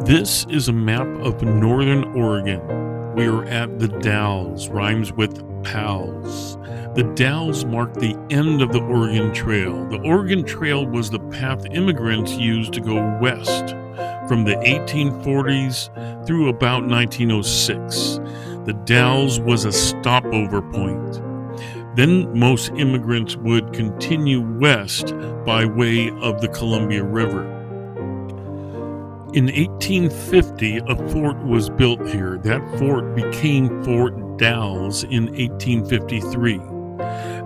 This is a map of northern Oregon. We are at the Dalles, rhymes with pals. The Dalles mark the end of the Oregon Trail. The Oregon Trail was the path immigrants used to go west from the 1840s through about 1906. The Dalles was a stopover point. Then most immigrants would continue west by way of the Columbia River. In 1850, a fort was built here. That fort became Fort Dalles in 1853.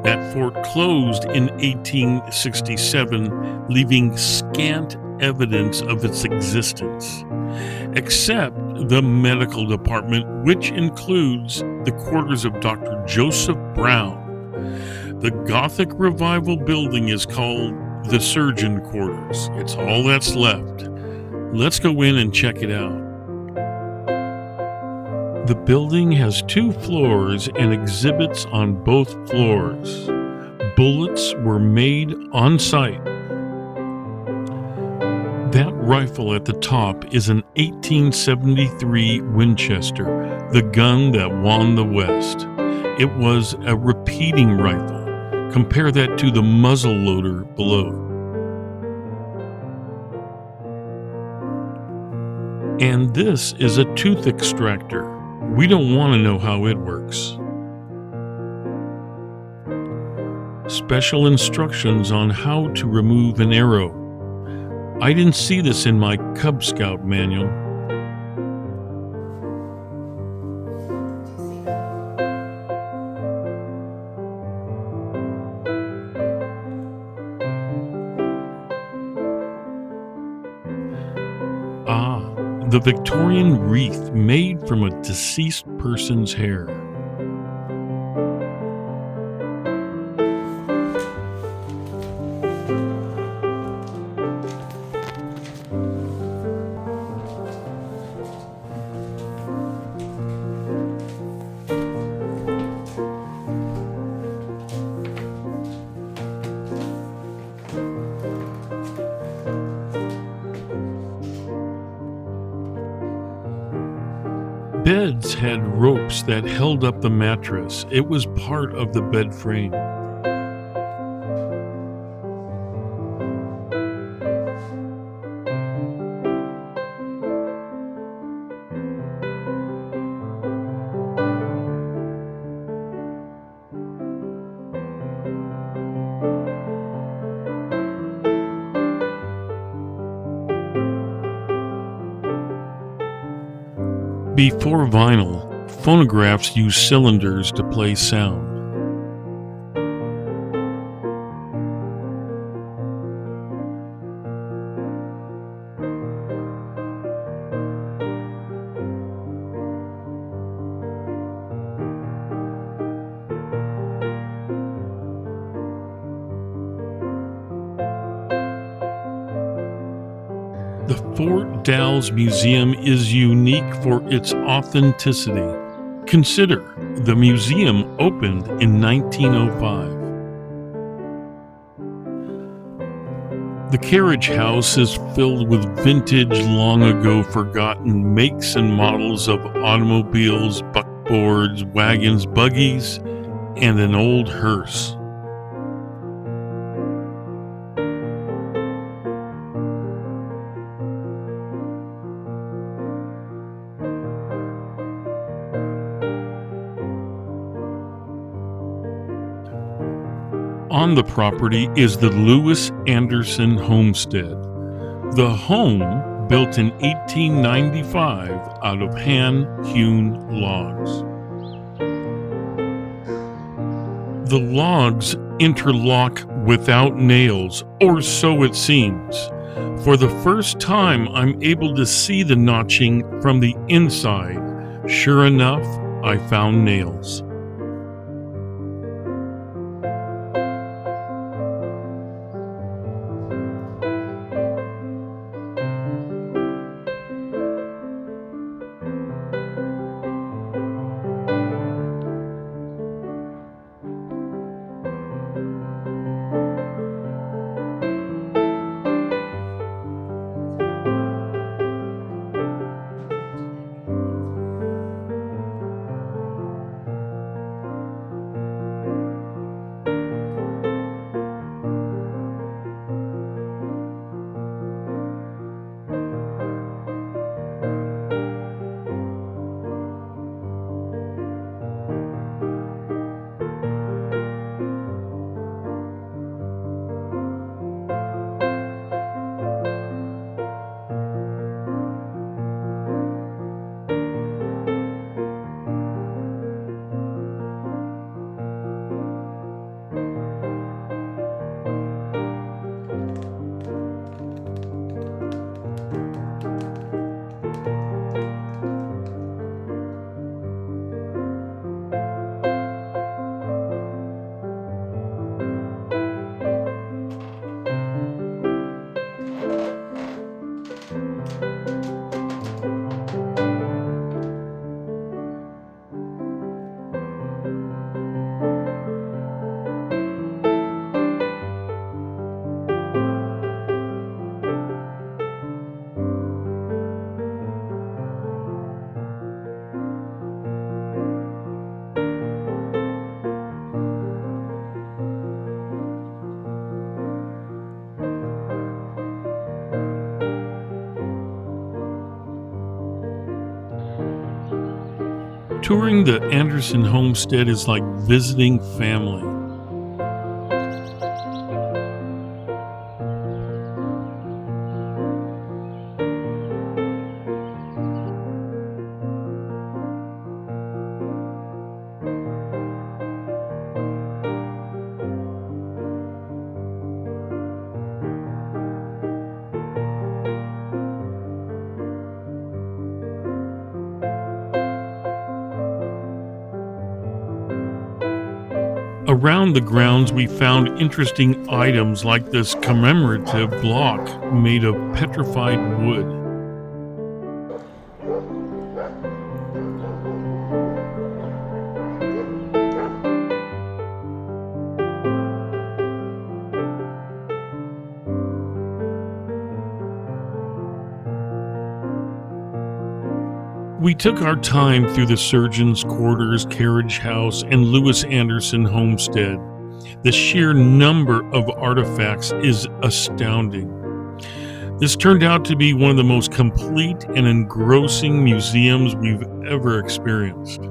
That fort closed in 1867, leaving scant evidence of its existence, except the medical department, which includes the quarters of Dr. Joseph Brown. The Gothic Revival building is called the Surgeon Quarters. It's all that's left. Let's go in and check it out. The building has 2 floors and exhibits on both floors. Bullets were made on site. That rifle at the top is an 1873 Winchester, the gun that won the West. It was a repeating rifle. Compare that to the muzzle loader below. And this is a tooth extractor. We don't want to know how it works. Special instructions on how to remove an arrow. I didn't see this in my Cub Scout manual. The Victorian wreath made from a deceased person's hair. Beds had ropes that held up the mattress. It was part of the bed frame. Before vinyl, phonographs used cylinders to play sound. The Fort Dalles Museum is unique for its authenticity. Consider, the museum opened in 1905. The carriage house is filled with vintage, long ago forgotten makes and models of automobiles, buckboards, wagons, buggies, and an old hearse. On the property is the Lewis Anderson Homestead. The home, built in 1895 out of hand-hewn logs. The logs interlock without nails, or so it seems. For the first time, I'm able to see the notching from the inside. Sure enough, I found nails. Touring the Anderson homestead is like visiting family. Around the grounds, we found interesting items like this commemorative block made of petrified wood. We took our time through the surgeon's quarters, carriage house, and Lewis Anderson homestead. The sheer number of artifacts is astounding. This turned out to be one of the most complete and engrossing museums we've ever experienced.